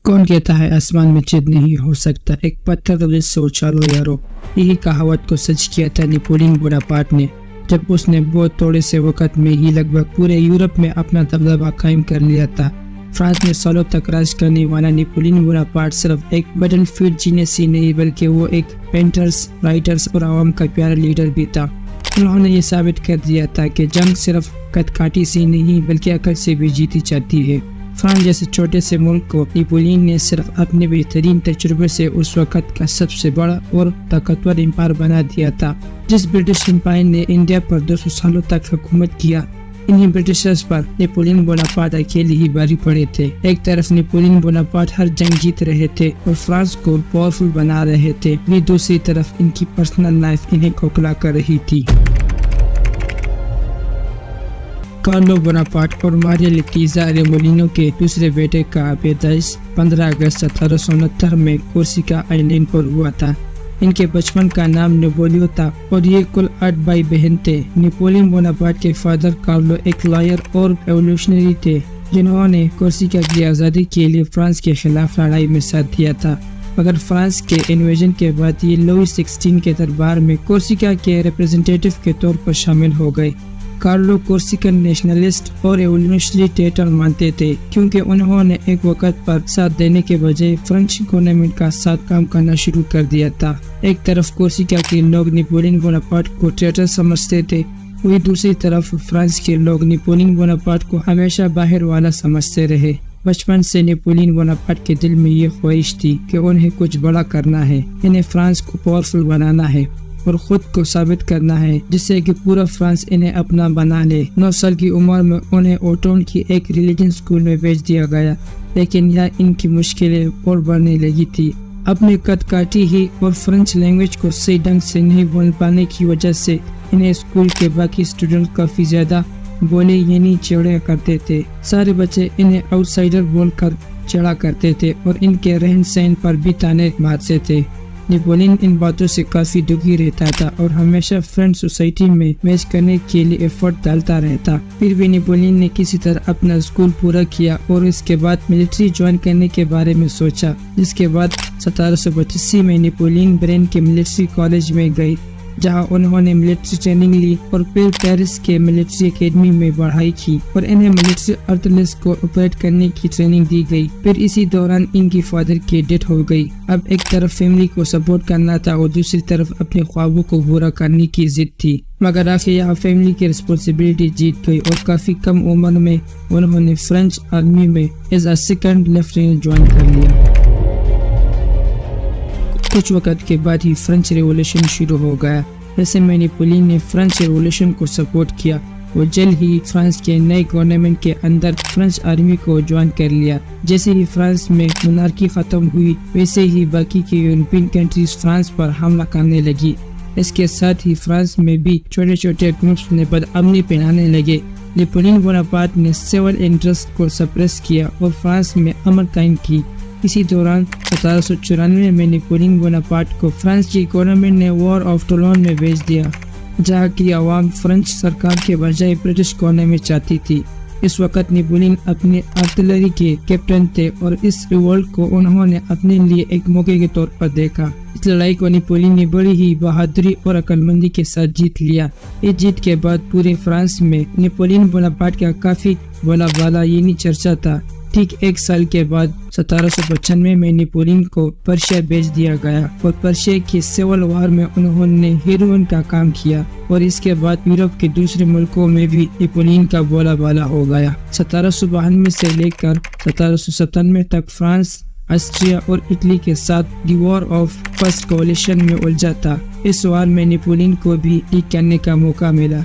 کون کہتا ہے آسمان میں چید نہیں ہو سکتا، ایک پتھر ریت سے اچھالو یارو۔ یہی کہاوت کو سچ کیا تھا نیپولین بوناپارٹ نے جب اس نے بہت تھوڑے سے وقت میں ہی لگ بھگ پورے یورپ میں اپنا دبدبہ قائم کر لیا تھا۔ فرانس میں سالوں تک راج کرنے والا نیپولین بوناپارٹ صرف ایک بیٹل فیلڈ جینیس ہی نہیں بلکہ وہ ایک پینٹرز، رائٹرز اور عوام کا پیارا لیڈر بھی تھا۔ انہوں نے یہ ثابت کر دیا تھا کہ جنگ صرف قد کاٹی سے نہیں بلکہ عقل سے بھی جیتی جاتی ہے۔ فرانس جیسے چھوٹے سے ملک کو نیپولین نے صرف اپنے بہترین تجربے سے اس وقت کا سب سے بڑا اور طاقتور امپائر بنا دیا تھا۔ جس برٹش امپائر نے انڈیا پر 200 سالوں تک حکومت کیا، انہیں برٹشرز پر نیپولین بوناپارٹ اکیلے ہی بھاری پڑے تھے۔ ایک طرف نیپولین بوناپارٹ ہر جنگ جیت رہے تھے اور فرانس کو پاورفل بنا رہے تھے، وہیں دوسری طرف ان کی پرسنل لائف انہیں کھوکھلا کر رہی تھی۔ کارلو بوناپارٹ اور ماریا لیٹیزا ریمولینو کے دوسرے بیٹے کا پیدائش 15 اگست 1769 میں کورسیکا آئی لینڈ پر ہوا تھا۔ ان کے بچپن کا نام نیپولیو تھا اور یہ کل 8 بھائی بہن تھے۔ نیپولین بوناپارٹ کے فادر کارلو ایک لائر اور ریولیوشنری تھے جنہوں نے کورسیکا کی آزادی کے لیے فرانس کے خلاف لڑائی میں ساتھ دیا تھا، مگر فرانس کے انویژن کے بعد یہ لوئی 16 کے دربار میں کورسیکا کے ریپریزنٹیٹیو کے طور پر شامل ہو گئے۔ کارلو کورسیکن نیشنلسٹ اور ریولیوشنری ٹیٹر مانتے تھے کیونکہ انہوں نے ایک وقت پر ساتھ دینے کے بجائے فرینچ گورنمنٹ کا ساتھ کام کرنا شروع کر دیا تھا۔ ایک طرف کورسیکا کے لوگ نیپولین بوناپارٹ کو ٹیٹر سمجھتے تھے، وہی دوسری طرف فرانس کے لوگ نیپولین بوناپارٹ کو ہمیشہ باہر والا سمجھتے رہے۔ بچپن سے نیپولین بوناپارٹ کے دل میں یہ خواہش تھی کہ انہیں کچھ بڑا کرنا ہے، انہیں فرانس کو پاورفل بنانا ہے اور خود کو ثابت کرنا ہے جس سے کہ پورا فرانس انہیں اپنا بنا لے۔ 9 سال کی عمر میں انہیں اوٹون کی ایک ریلیجن اسکول میں بھیج دیا گیا، لیکن یہاں ان کی مشکلیں اور بڑھنے لگی تھی۔ اپنے قد کاٹی ہی اور فرینچ لینگویج کو صحیح ڈھنگ سے نہیں بول پانے کی وجہ سے انہیں اسکول کے باقی اسٹوڈنٹ کافی زیادہ بولے یعنی چڑھا کرتے تھے۔ سارے بچے انہیں آؤٹ سائڈر بول کر چڑھا کرتے تھے اور ان کے رہن سہن پر بھی تانے مارتے تھے۔ نیپولین ان باتوں سے کافی دکھی رہتا تھا اور ہمیشہ فرینچ سوسائٹی میں میچ کرنے کے لیے ایفرٹ ڈالتا رہتا۔ پھر بھی نیپولین نے کسی طرح اپنا اسکول پورا کیا اور اس کے بعد ملٹری جوائن کرنے کے بارے میں سوچا، جس کے بعد 1785 میں نیپولین برین کے ملٹری کالج میں گئے جہاں انہوں نے ملٹری ٹریننگ لی اور پھر پیرس کے ملٹری اکیڈمی میں پڑھائی کی اور انہیں ملٹری آرٹلریز کو آپریٹ کرنے کی ٹریننگ دی گئی۔ پھر اسی دوران ان کی فادر کی ڈیتھ ہو گئی۔ اب ایک طرف فیملی کو سپورٹ کرنا تھا اور دوسری طرف اپنے خوابوں کو پورا کرنے کی ضد تھی، مگر آخر یہاں فیملی کی رسپانسبلٹی جیت گئی اور کافی کم عمر میں انہوں نے فرینچ آرمی میں as a second lieutenant join کر لیا۔ کچھ وقت کے بعد ہی فرینچ ریولیوشن شروع ہو گیا۔ ایسے میں نیپولین نے فرینچ ریولیوشن کو سپورٹ کیا اور جلد ہی فرانس کے نئے گورنمنٹ کے اندر فرینچ آرمی کو جوائن کر لیا۔ جیسے ہی فرانس میں مونارکی ختم ہوئی ویسے ہی باقی کی یورپین کنٹریز فرانس پر حملہ کرنے لگی۔ اس کے ساتھ ہی فرانس میں بھی چھوٹے چھوٹے گروپس نے بدامنی پھیلانے لگے۔ نیپولین بوناپارٹ نے سول انٹرسٹ کو سپریس کیا اور فرانس میں امن قائم کی۔ اسی دوران 1794 میں نیپولین بوناپارٹ کو فرانس کی گورنمنٹ نے وار آف ٹولون میں بھیج دیا جہاں کی عوام فرینچ سرکار کے بجائے برٹش گورنمنٹ چاہتی تھی۔ اس وقت نیپولین اپنے آرٹلری کے کیپٹن تھے اور اس ریوولٹ کو انہوں نے اپنے لیے ایک موقع کے طور پر دیکھا۔ اس لڑائی کو نیپولین نے بڑی ہی بہادری اور عقل مندی کے ساتھ جیت لیا۔ اس جیت کے بعد پورے فرانس میں نیپولین بوناپارٹ کا کافی بولا بالا یعنی چرچا تھا۔ ٹھیک 1 سال کے بعد 1795 میں نیپولین کو پرشیا بھیج دیا گیا اور پرشیا کی سول وار میں انہوں نے ہیروئن کا کام کیا اور اس کے بعد یورپ کے دوسرے ملکوں میں بھی نیپولین کا بولا بالا ہو گیا۔ 1792 سے لے کر 1797 تک فرانس، آسٹریا اور اٹلی کے ساتھ دی وار آف فرسٹ کولیشن میں الجھا تھا۔ اس وار میں نیپولین کو بھی لیڈ کرنے کا موقع ملا،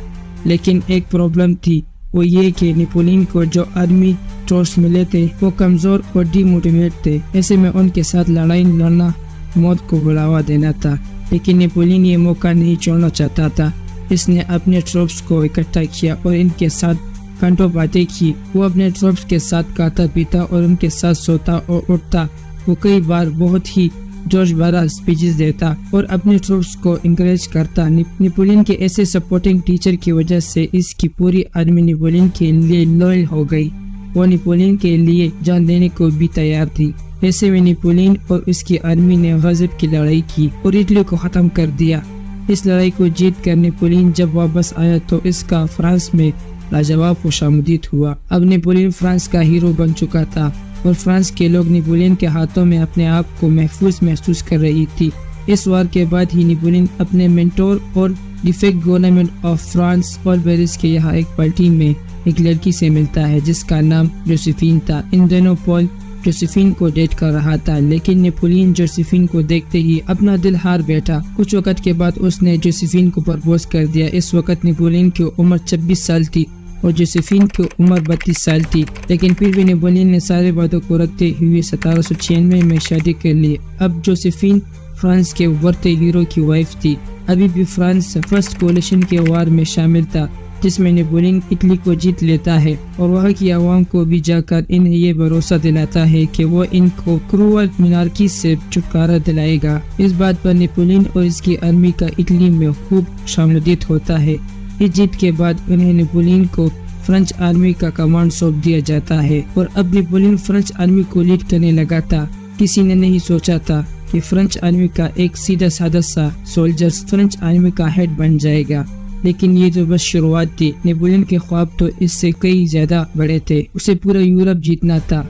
لیکن ایک پرابلم تھی، وہ یہ کہ نیپولین کو جو آرمی ٹروپس ملے تھے وہ کمزور اور ڈی موٹیویٹ تھے۔ ایسے میں ان کے ساتھ لڑائی لڑنا موت کو بڑھاوا دینا تھا، لیکن نیپولین یہ موقع نہیں چھوڑنا چاہتا تھا۔ اس نے اپنے ٹروپس کو اکٹھا کیا اور ان کے ساتھ گھنٹوں باتیں کی۔ وہ اپنے ٹروپس کے ساتھ کھاتا پیتا اور ان کے ساتھ سوتا اور اٹھتا۔ وہ کئی بار بہت ہی جوش بھرا اسپیچز دیتا اور اپنے ٹروپس کو انکریج کرتا۔ نیپولین کے ایسے سپورٹنگ ٹیچر کی وجہ سے اس کی پوری آرمی نیپولین کے لیے لویل ہو گئی۔ وہ نیپولین کے لیے جان دینے کو بھی تیار تھی۔ ایسے میں نیپولین اور اس کی آرمی نے غضب کی لڑائی کی اور اٹلی کو ختم کر دیا۔ اس لڑائی کو جیت کر نیپولین جب واپس آیا تو اس کا فرانس میں لاجواب خوش آمدید ہوا۔ اب نیپولین فرانس کا ہیرو بن چکا تھا اور فرانس کے لوگ نیپولین کے ہاتھوں میں اپنے آپ کو محفوظ محسوس کر رہی تھی۔ اس وار کے بعد ہی نیپولین اپنے مینٹور اور ڈیفیکٹ گورنمنٹ آف فرانس اور پیرس کے یہاں ایک پارٹی میں ایک لڑکی سے ملتا ہے جس کا نام جوزیفین تھا۔ ان دنوں پول جوزیفین کو ڈیٹ کر رہا تھا، لیکن نیپولین جوزیفین کو دیکھتے ہی اپنا دل ہار بیٹھا۔ کچھ وقت کے بعد اس نے جوزیفین کو پرپوز کر دیا۔ اس وقت نیپولین کی عمر 26 سال تھی اور جوزیفین کی عمر 32 سال تھی، لیکن پھر بھی نیپولین نے سارے وعدوں کو رکھتے ہوئے 1796 میں شادی کر لی۔ اب جوزیفین فرانس کے ابھرتے ہیرو کی وائف تھی۔ ابھی بھی فرانس فرسٹ کولیشن کے وار میں شامل تھا جس میں نیپولین اٹلی کو جیت لیتا ہے اور وہاں کی عوام کو بھی جا کر انہیں یہ بھروسہ دلاتا ہے کہ وہ ان کو کروول منارکی سے چھٹکارا دلائے گا۔ اس بات پر نیپولین اور اس کی آرمی کا اٹلی میں خوب شاملودیت ہوتا ہے۔ اس جیت کے بعد انہیں نیپولین کو فرنچ آرمی کا کمانڈ سونپ دیا جاتا ہے اور اب نیپولین فرنچ آرمی کو لیڈ کرنے لگا تھا۔ کسی نے نہیں سوچا تھا کہ فرنچ آرمی کا ایک سیدھا سادہ سا سولجر فرنچ آرمی کا ہیڈ بن جائے گا، لیکن یہ تو بس شروعات تھی۔ نیپولین کے خواب تو اس سے کئی زیادہ بڑے تھے۔ اسے پورا یورپ جیتنا تھا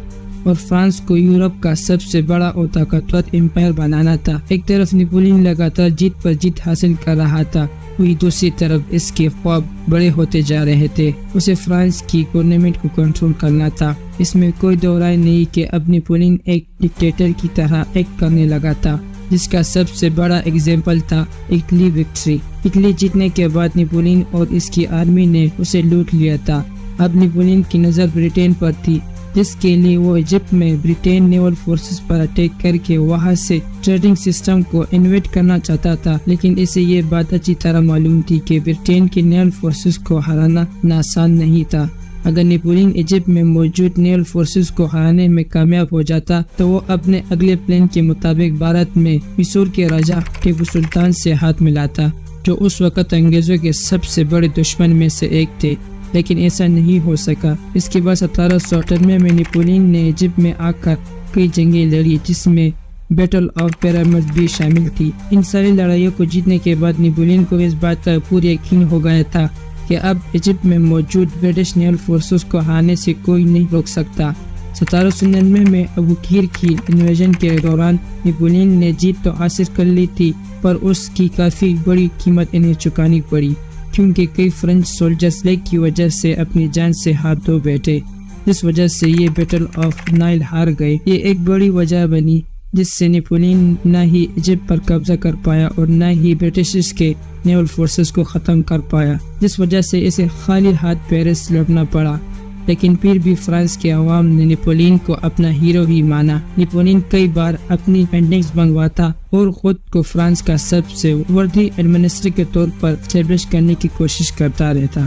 اور فرانس کو یورپ کا سب سے بڑا اور طاقتور امپائر بنانا تھا۔ ایک طرف نیپولین لگاتار جیت پر جیت حاصل کر رہا تھا، وہی دوسری طرف اس کے خواب بڑے ہوتے جا رہے تھے۔ اسے فرانس کی گورنمنٹ کو کنٹرول کرنا تھا۔ اس میں کوئی دو رائے نہیں کہ اب نیپولین ایک ڈکٹیٹر کی طرح ایکٹ کرنے لگا تھا، جس کا سب سے بڑا ایگزامپل تھا اٹلی وکٹری۔ اٹلی جیتنے کے بعد نیپولین اور اس کی آرمی نے اسے لوٹ لیا تھا۔ اب نیپولین کی نظر برٹین پر تھی، جس کے لیے وہ ایجپٹ میں برٹین نیول فورسز پر اٹیک کر کے وہاں سے ٹریڈنگ سسٹم کو انویٹ کرنا چاہتا تھا، لیکن اسے یہ بات اچھی طرح معلوم تھی کہ برٹین کے نیول فورسز کو ہرانا آسان نہیں تھا۔ اگر نیپولین ایجپٹ میں موجود نیول فورسز کو ہرانے میں کامیاب ہو جاتا تو وہ اپنے اگلے پلان کے مطابق بھارت میں مصر کے راجا ٹیپو سلطان سے ہاتھ ملاتا، جو اس وقت انگریزوں کے سب سے بڑے دشمن میں سے ایک تھے، لیکن ایسا نہیں ہو سکا۔ اس کے بعد 1798 میں نیپولین نے ایجپٹ میں آ کر کئی جنگیں لڑی، جس میں بیٹل آف پیرامڈ بھی شامل تھی۔ ان ساری لڑائیوں کو جیتنے کے بعد نیپولین کو اس بات کا پورا یقین ہو گیا تھا کہ اب ایجپٹ میں موجود برٹش نیول فورسز کو ہرانے سے کوئی نہیں روک سکتا۔ 1799 میں ابوقیر کی انویژن کے دوران نیپولین نے جیت تو حاصل کر لی تھی، پر اس کی کافی بڑی قیمت انہیں چکانی پڑی، کیونکہ کئی فرنچ سولجرز لیگ کی وجہ سے اپنی جان سے ہاتھ دھو بیٹھے، جس وجہ سے یہ بیٹل آف نائل ہار گئے۔ یہ ایک بڑی وجہ بنی جس سے نیپولین نہ ہی ایجپٹ پر قبضہ کر پایا اور نہ ہی برٹش کے نیول فورسز کو ختم کر پایا، جس وجہ سے اسے خالی ہاتھ پیرس لوٹنا پڑا۔ لیکن پھر بھی فرانس کے عوام نے نیپولین کو اپنا ہیرو ہی مانا۔ نیپولین کئی بار اپنی پینٹنگز منگواتا اور خود کو فرانس کا سب سے وردی ایڈمنسٹریٹر کے طور پر اسٹیبلش کرنے کی کوشش کرتا رہتا۔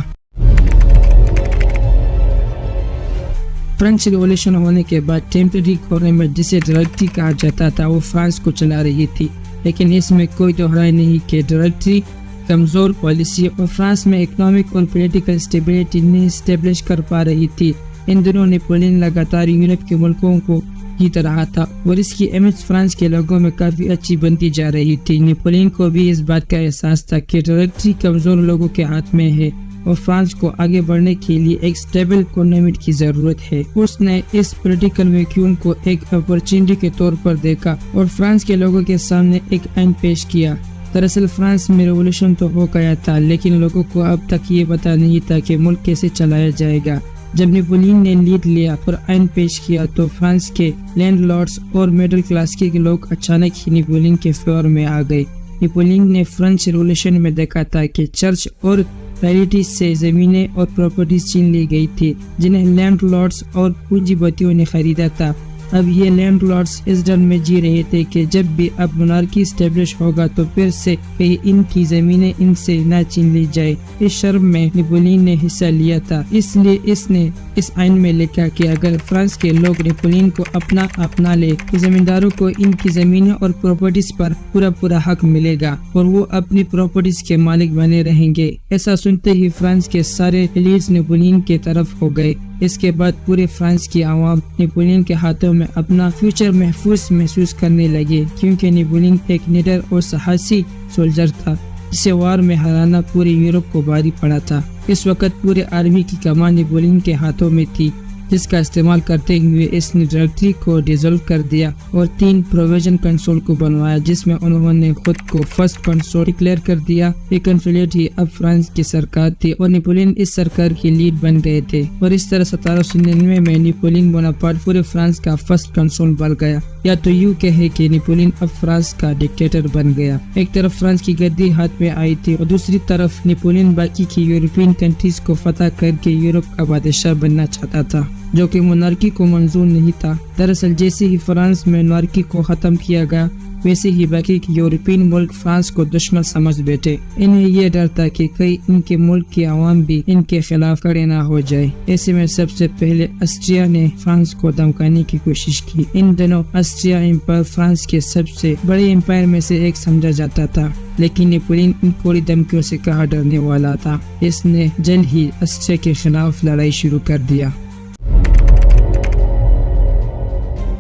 فرنچ ریولیوشن ہونے کے بعد ٹیمپرری گورنمنٹ جسے ڈائریکٹری کہا جاتا تھا وہ فرانس کو چلا رہی تھی، لیکن اس میں کوئی دہرائی نہیں کہ ڈائریکٹری کمزور پالیسی اور فرانس میں اکنامک اور پولیٹیکل اسٹیبلٹی نہیں اسٹیبلش کر پا رہی تھی۔ ان دنوں نیپولین لگاتار یورپ کے ملکوں کو جیت رہا تھا اور اس کی امیج فرانس کے لوگوں میں کافی اچھی بنتی جا رہی تھی۔ نیپولین کو بھی اس بات کا احساس تھا کہ ڈائریکٹری کمزور لوگوں کے ہاتھ میں ہے اور فرانس کو آگے بڑھنے کے لیے ایک اسٹیبل گورنمنٹ کی ضرورت ہے۔ اس نے اس پولیٹیکل ویکیوم کو ایک اپرچونٹی کے طور پر دیکھا اور فرانس کے لوگوں کے سامنے ایک آئین پیش کیا۔ دراصل فرانس میں ریولیوشن تو ہو گیا تھا، لیکن لوگوں کو اب تک یہ پتا نہیں تھا کہ ملک کیسے چلایا جائے گا۔ جب نیپولین نے لیڈ لیا اور آئین پیش کیا تو فرانس کے لینڈ لارڈز اور میڈل کلاس کے لوگ اچانک ہی نیپولین کے فیور میں آ گئے۔ نیپولین نے فرنچ ریولیوشن میں دیکھا تھا کہ چرچ اور رائلٹی سے زمینیں اور پراپرٹیز چھین لی گئی تھی، جنہیں لینڈ لارڈز اور پونجی پتیوں نے خریدا تھا۔ اب یہ لینڈ لارڈز اس ڈر میں جی رہے تھے کہ جب بھی اب منارکی اسٹیبلش ہوگا تو پھر سے کہیں ان کی زمینیں ان سے نہ چھین لی جائے۔ اس شرم میں نیپولین نے حصہ لیا تھا، اس لیے اس نے اس آئین میں لکھا کہ اگر فرانس کے لوگ نیپولین کو اپنا لے تو زمینداروں کو ان کی زمینوں اور پراپرٹیز پر پورا حق ملے گا اور وہ اپنی پراپرٹیز کے مالک بنے رہیں گے۔ ایسا سنتے ہی فرانس کے سارے ایلیٹس نیپولین کے طرف ہو گئے۔ اس کے بعد پورے فرانس کی عوام نیپولین کے ہاتھوں میں اپنا فیوچر محفوظ محسوس کرنے لگے، کیونکہ نیپولین ایک نڈر اور ساہسی سولجر تھا جسے وار میں ہرانا پورے یورپ کو بھاری پڑا تھا۔ اس وقت پورے آرمی کی کمان نیپولین کے ہاتھوں میں تھی، جس کا استعمال کرتے ہوئے اس نے ڈائریکٹری کو ڈیزولو کر دیا اور 3 پروویژن کنسول کو بنوایا، جس میں انہوں نے خود کو فرسٹ کنسول ڈکلیئر کر دیا۔ یہ کنسولیٹ ہی اب فرانس کی سرکار تھی اور نیپولین اس سرکار کی لیڈ بن گئے تھے، اور اس طرح 1799 میں نیپولین بوناپارٹ پورے فرانس کا فرسٹ کنسول بن گیا، یا تو یوں کہے کہ نیپولین اب فرانس کا ڈکٹیٹر بن گیا۔ ایک طرف فرانس کی گدی ہاتھ میں آئی تھی اور دوسری طرف نیپولین باقی کی یورپین کنٹریز کو فتح کر کے یورپ کا بادشاہ بننا چاہتا تھا، جو کہ مونارکی کو منظور نہیں تھا۔ دراصل جیسے ہی فرانس میں مونارکی کو ختم کیا گیا، ویسے ہی باقی کے یورپین ملک فرانس کو دشمن سمجھ بیٹھے۔ انہیں یہ ڈر تھا کہ کہیں ان کے ملک کے عوام بھی ان کے خلاف کھڑے نہ ہو جائے۔ ایسے میں سب سے پہلے آسٹریا نے فرانس کو دھمکانے کی کوشش کی۔ ان دنوں آسٹریا امپائر فرانس کے سب سے بڑے امپائر میں سے ایک سمجھا جاتا تھا، لیکن نیپولین ان کوڑی دھمکیوں سے کہاں ڈرنے والا تھا۔ اس نے جلد ہی آسٹریا کے خلاف لڑائی شروع کر دیا۔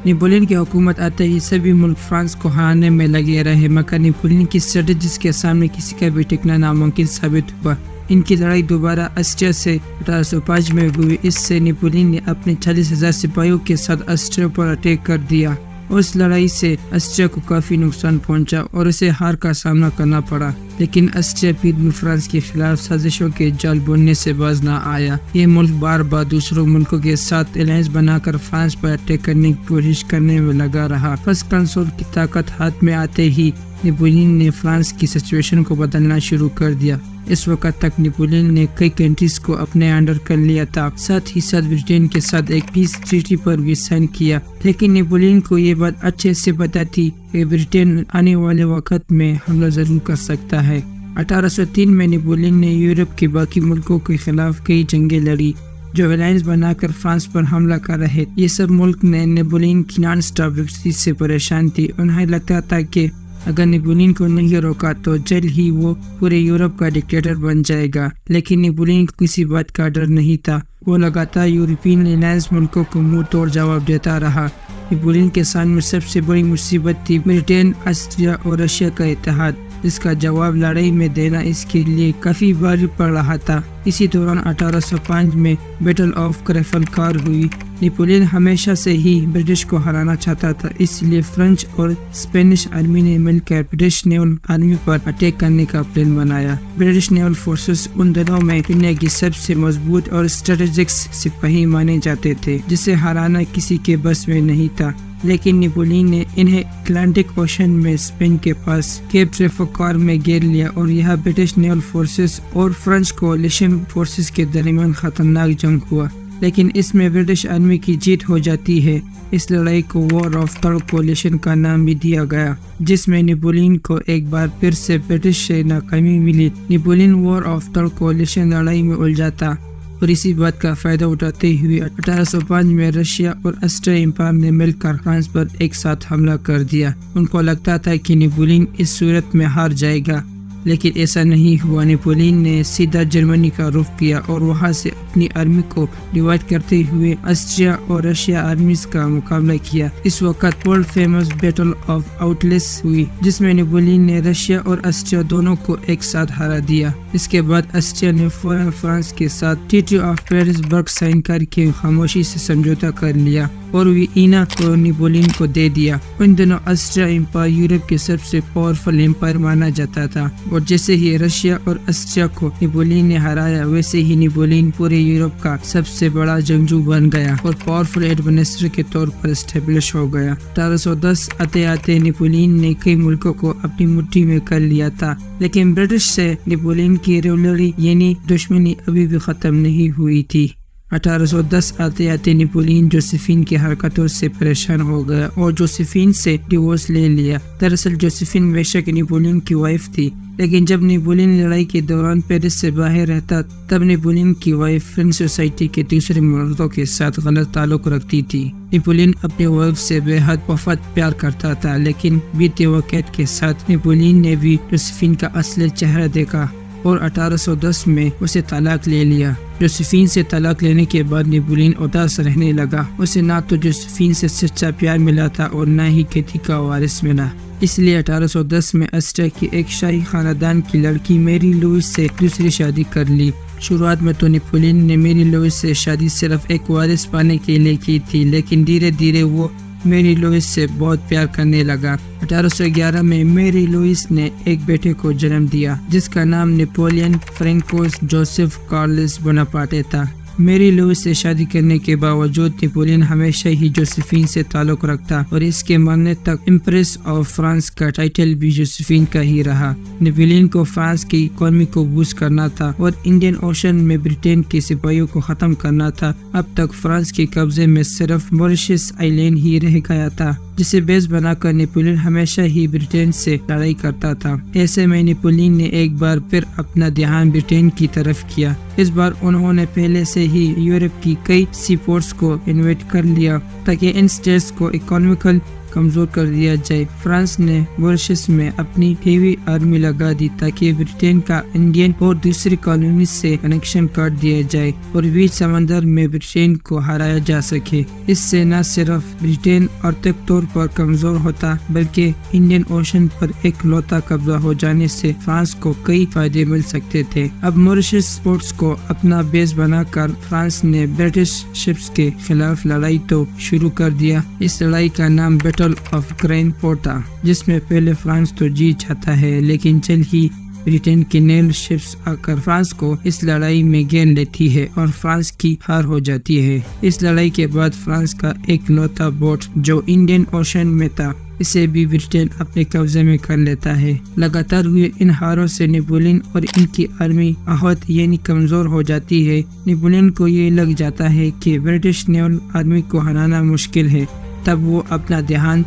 نیپولین کی حکومت آتے ہی سبھی ملک فرانس کو ہرانے میں لگے رہے، مگر نیپولین کی اسٹریٹجیز کے سامنے کسی کا بھی ٹکنا ناممکن ثابت ہوا۔ ان کی لڑائی دوبارہ آسٹریا سے 1805 میں ہوئی۔ اس سے نیپولین نے اپنے 40,000 سپاہیوں کے ساتھ آسٹریا پر اٹیک کر دیا۔ اس لڑائی سے آسٹریا کو کافی نقصان پہنچا اور اسے ہار کا سامنا کرنا پڑا، لیکن آسٹریا پھر بھی فرانس کے خلاف سازشوں کے جال بننے سے باز نہ آیا۔ یہ ملک بار بار دوسروں ملکوں کے ساتھ الائنس بنا کر فرانس پر اٹیک کرنے کی کوشش کرنے میں لگا رہا۔ فرسٹ کنسول کی طاقت ہاتھ میں آتے ہی نیپولین نے فرانس کی سچویشن کو بدلنا شروع کر دیا۔ اس وقت تک نیپولین نے کئی کنٹریز کو اپنے انڈر کر لیا تھا، ساتھ ہی ساتھ برٹین کے ساتھ ایک پیس ٹریٹی پر بھی سائن کیا، لیکن نیپولین کو یہ بات اچھے سے پتہ تھی کہ برٹین آنے والے وقت میں حملہ ضرور کر سکتا ہے۔ 1803 میں نیپولین نے یورپ کے باقی ملکوں کے خلاف کئی جنگیں لڑی جو الائنس بنا کر فرانس پر حملہ کر رہے۔ یہ سب ملک نے نیپولین کی نان اسٹاپ وکٹری سے پریشان تھی۔ انہیں لگتا تھا کہ اگر نیپولین کو نہیں روکا تو جلد ہی وہ پورے یورپ کا ڈکٹیٹر بن جائے گا، لیکن نیپولین کو کسی بات کا ڈر نہیں تھا۔ وہ لگاتار یورپین الائنس ملکوں کو منہ توڑ جواب دیتا رہا۔ نیپولین کے سامنے سب سے بڑی مصیبت تھی برٹین، آسٹریا اور رشیا کا اتحاد، جس کا جواب لڑائی میں دینا اس کے لیے کافی بھاری پڑ رہا تھا۔ اسی دوران 1805 میں بیٹل آف ٹرافلگر ہوئی۔ نیپولین ہمیشہ سے ہی برٹش کو ہرانا چاہتا تھا، اس لیے فرینچ اور اسپینش آرمی نے مل کر برٹش نیول آرمی پر اٹیک کرنے کا پلان بنایا۔ برٹش نیول فورسز ان دنوں میں دنیا کی سب سے مضبوط اور اسٹریٹجک سپاہی مانے جاتے تھے، جسے ہرانا کسی کے بس میں نہیں تھا۔ لیکن نیپولین نے انہیں اٹلانٹک اوشن میں اسپین کے پاس کیپ ٹرافلگر میں گھیر لیا اور یہاں برٹش نیول فورسز اور فرینچ کولیشن فورسز کے درمیان خطرناک جنگ ہوا، لیکن اس میں برٹش آرمی کی جیت ہو جاتی ہے۔ اس لڑائی کو وار آف تھرڈ کولیشن کا نام بھی دیا گیا، جس میں نیپولین کو ایک بار پھر سے برٹش سے ناکامی ملی۔ Napoleon war of third coalition لڑائی میں الجھا تھا اور اسی بات کا فائدہ اٹھاتے ہوئے 1805 میں رشیا اور آسٹریا امپائر نے مل کر فرانس پر ایک ساتھ حملہ کر دیا۔ ان کو لگتا تھا کہ نیپولین اس صورت میں ہار جائے گا، لیکن ایسا نہیں ہوا۔ نیپولین نے سیدھا جرمنی کا رخ کیا اور وہاں سے اپنی آرمی کو ڈیوائیڈ کرتے ہوئے آسٹریا اور رشیا آرمیز کا مقابلہ کیا۔ اس وقت ورلڈ فیمس بیٹل آف آؤٹلیس ہوئی، جس میں نیپولین نے رشیا اور آسٹریا دونوں کو ایک ساتھ ہرا دیا۔ اس کے بعد آسٹریا نے فوراً فرانس کے ساتھ ٹریٹی آف پیرسبرگ سائن کر کے خاموشی سے سمجھوتا کر لیا اور وینا کو نیپولین کو دے دیا۔ ان دنوں آسٹریا امپائر یورپ کے سب سے پاورفل امپائر مانا جاتا تھا، اور جیسے ہی رشیا اور آسٹریا کو نیپولین نے ہرایا، ویسے ہی نیپولین پورے یورپ کا سب سے بڑا جنگجو بن گیا اور پاورفل ایڈمنسٹریٹر کے طور پر اسٹیبلش ہو گیا۔ 1810 آتے آتے نیپولین نے کئی ملکوں کو اپنی مٹھی میں کر لیا تھا، لیکن برٹش سے نیپولین کی ریولری یعنی دشمنی ابھی بھی ختم نہیں ہوئی تھی۔ 1810 آتے آتے نیپولین جوزیفین کی حرکتوں سے پریشان ہو گیا اور جوزیفین سے ڈیورس لے لیا۔ دراصل جوزیفین بیشک نیپولین کی وائف تھی، لیکن جب نیپولین لڑائی کے دوران پیرس سے باہر رہتا تب نیپولین کی وائف فرینچ سوسائٹی کے دوسرے مردوں کے ساتھ غلط تعلق رکھتی تھی۔ نیپولین اپنی وائف سے بے حد وفادار پیار کرتا تھا، لیکن بیتے وقت کے ساتھ نیپولین نے بھی جوزیفین کا اصل چہرہ دیکھا اور 1810 میں اسے طلاق لے لیا۔ جوزیفین سے طلاق لینے کے بعد نیپولین اداس رہنے لگا۔ اسے نہ تو جوزیفین سے سچا پیار ملا تھا اور نہ ہی کھیتی کا وارث ملا، اس لیے 1810 میں آسٹریا کی ایک شاہی خاندان کی لڑکی میری لوئس سے دوسری شادی کر لی۔ شروعات میں تو نیپولین نے میری لوئس سے شادی صرف ایک وارث پانے کے لیے کی تھی، لیکن دھیرے دھیرے وہ میری لوئس سے بہت پیار کرنے لگا۔ 1811 میں میری لوئس نے ایک بیٹے کو جنم دیا جس کا نام نیپولین فرانکوس جوزف کارلس بوناپارٹے تھا۔ میری لوئس سے شادی کرنے کے باوجود نیپولین ہمیشہ ہی جوزیفین سے تعلق رکھتا اور اس کے مرنے تک امپریس آف فرانس کا ٹائٹل بھی جوزیفین کا ہی رہا۔ نیپولین کو فرانس کی اکانومی کو بوسٹ کرنا تھا اور انڈین اوشن میں برٹین کے سپاہیوں کو ختم کرنا تھا۔ اب تک فرانس کے قبضے میں صرف موریشس آئی لینڈ ہی رہ گیا تھا، جسے بیس بنا کر نیپولین ہمیشہ ہی برٹین سے لڑائی کرتا تھا۔ ایسے میں نیپولین نے ایک بار پھر اپنا دھیان برٹین کی طرف کیا۔ اس بار انہوں نے پہلے سے ہی یورپ کی کئی سی پورٹس کو انویٹ کر لیا تاکہ ان سٹیٹس کو اکنامیکل کمزور کر دیا جائے۔ فرانس نے موریشس میں اپنی ہیوی آرمی لگا دی تاکہ برٹین کا انڈین اور دوسری کالونیز سے کنیکشن کاٹ دیا جائے اور بیچ سمندر میں برٹین کو ہرایا جا سکے۔ اس سے نہ صرف برٹین آرتھک طور پر کمزور ہوتا بلکہ انڈین اوشن پر ایک لوتا قبضہ ہو جانے سے فرانس کو کئی فائدے مل سکتے تھے۔ اب موریشس پورٹس کو اپنا بیس بنا کر فرانس نے برٹش شپس کے خلاف لڑائی تو شروع کر دیا۔ اس لڑائی کا نام بیٹل آف گرین فورٹ تھا، جس میں پہلے فرانس تو جیت جاتا ہے، لیکن جلد ہی برٹین کی نیول شپس آ کر فرانس کو اس لڑائی میں گھیر لیتی ہے اور فرانس کی ہار ہو جاتی ہے۔ اس لڑائی کے بعد فرانس کا ایک لوتا بوٹ جو انڈین اوشن میں تھا اسے بھی برٹین اپنے قبضے میں کر لیتا ہے۔ لگاتار ہوئے ان ہاروں سے نیپولین اور ان کی آرمی احد یعنی کمزور ہو جاتی ہے۔ نیپولین کو یہ لگ جاتا ہے کہ برٹش نیول آرمی کو ہرانا مشکل ہے، تب وہ اپنا دھیان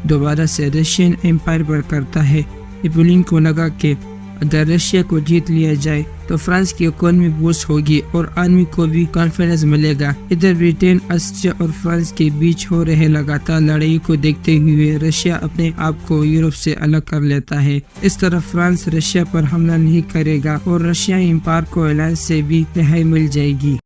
دوبارہ سے رشین امپائر پر کرتا ہے۔ نیپولین کو لگا کہ اگر رشیا کو جیت لیا جائے تو فرانس کی اکانومی بوسٹ ہوگی اور آرمی کو بھی کانفیڈنس ملے گا۔ ادھر برٹین، آسٹریا اور فرانس کے بیچ ہو رہے لگاتار لڑائی کو دیکھتے ہوئے رشیا اپنے آپ کو یورپ سے الگ کر لیتا ہے۔ اس طرح فرانس رشیا پر حملہ نہیں کرے گا اور رشیائی امپائر کو الائنس سے بھی رہائی مل جائے گی۔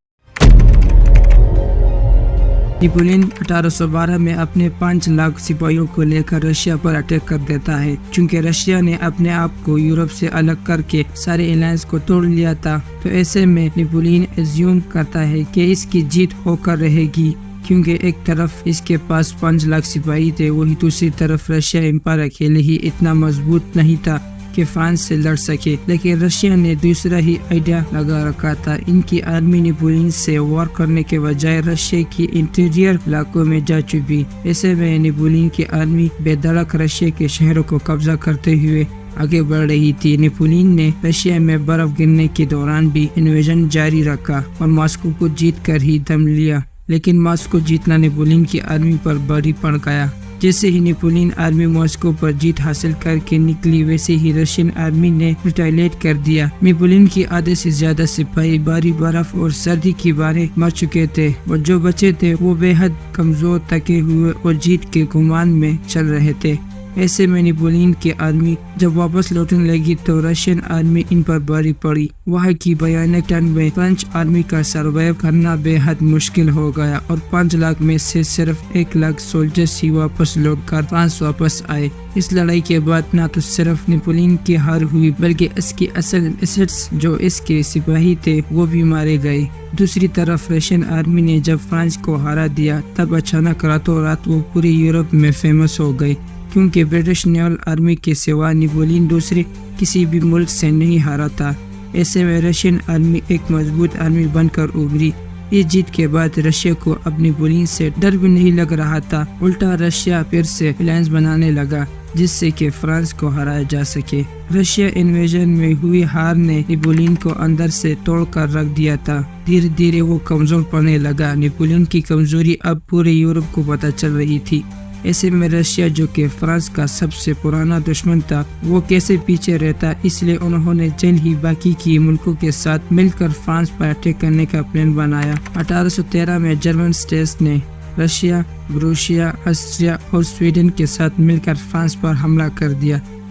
نیپولین 1812 میں اپنے 5 لاکھ سپاہیوں کو لے کر رشیا پر اٹیک کر دیتا ہے۔ چونکہ رشیا نے اپنے آپ کو یورپ سے الگ کر کے سارے الائنس کو توڑ لیا تھا، تو ایسے میں نیپولین ایزیوم کرتا ہے کہ اس کی جیت ہو کر رہے گی، کیونکہ ایک طرف اس کے پاس 5 لاکھ سپاہی تھے، وہی دوسری طرف رشیا امپائر اکیلے ہی اتنا مضبوط نہیں تھا کہ فرانس سے لڑ سکے۔ لیکن رشیا نے دوسرا ہی آئیڈیا لگا رکھا تھا۔ ان کی آرمی نیپولین سے وار کرنے کے بجائے رشیا کی انٹیریئر علاقوں میں جا چکی۔ ایسے میں نیپولین کی آرمی بے دھڑک رشیا کے شہروں کو قبضہ کرتے ہوئے آگے بڑھ رہی تھی۔ نیپولین نے رشیا میں برف گرنے کے دوران بھی انویژن جاری رکھا اور ماسکو کو جیت کر ہی دم لیا، لیکن ماسکو جیتنا نیپولین کی آرمی پر بھاری پڑ گیا۔ جیسے ہی نیپولین آرمی ماسکو پر جیت حاصل کر کے نکلی، ویسے ہی رشین آرمی نے ریٹائلیٹ کر دیا۔ نیپولین کی آدھے سے زیادہ سپاہی بھاری برف اور سردی کی بارے مر چکے تھے اور جو بچے تھے وہ بے حد کمزور، تھکے ہوئے اور جیت کے گمان میں چل رہے تھے۔ ایسے میں نیپولین کی آرمی جب واپس لوٹنے لگی تو رشین آرمی ان پر بھاری پڑی۔ وہاں کی بھیانک ٹن میں فرینچ آرمی کا سروائیو کرنا بے حد مشکل ہو گیا اور 5 لاکھ میں سے صرف 1 لاکھ سولجرز ہی واپس لوٹ کر فرانس واپس آئے۔ اس لڑائی کے بعد نہ تو صرف نیپولین کی ہار ہوئی بلکہ اس کی اصل ایسٹس جو اس کے سپاہی تھے وہ بھی مارے گئے۔ دوسری طرف رشین آرمی نے جب فرانس کو ہرا دیا تب اچانک راتوں رات وہ پورے یورپ میں فیمس ہو گئے، کیونکہ برٹش نیول آرمی کے سوا نیپولین دوسرے کسی بھی ملک سے نہیں ہارا تھا۔ ایسے میں رشین آرمی ایک مضبوط آرمی بن کر ابھری۔ اس جیت کے بعد رشیا کو اب نیپولین سے ڈر بھی نہیں لگ رہا تھا، الٹا رشیا پھر سے الائنس بنانے لگا جس سے کہ فرانس کو ہرایا جا سکے۔ رشیا انویژن میں ہوئی ہار نے نیپولین کو اندر سے توڑ کر رکھ دیا تھا۔ دھیرے دھیرے وہ کمزور پڑنے لگا۔ نیپولین کی کمزوری اب پورے یورپ کو پتہ چل رہی تھی۔ ایسے میں رشیا جو کہ فرانس کا سب سے پرانا دشمن تھا وہ کیسے پیچھے رہتا، اس لیے انہوں نے جلد ہی باقی کی ملکوں کے ساتھ مل کر فرانس پر اٹیک کرنے کا پلان بنایا۔ 1813 میں جرمن اسٹیٹس نے رشیا، بروشیا، آسٹریا اور سویڈن کے ساتھ مل کر فرانس پر حملہ کر دیا۔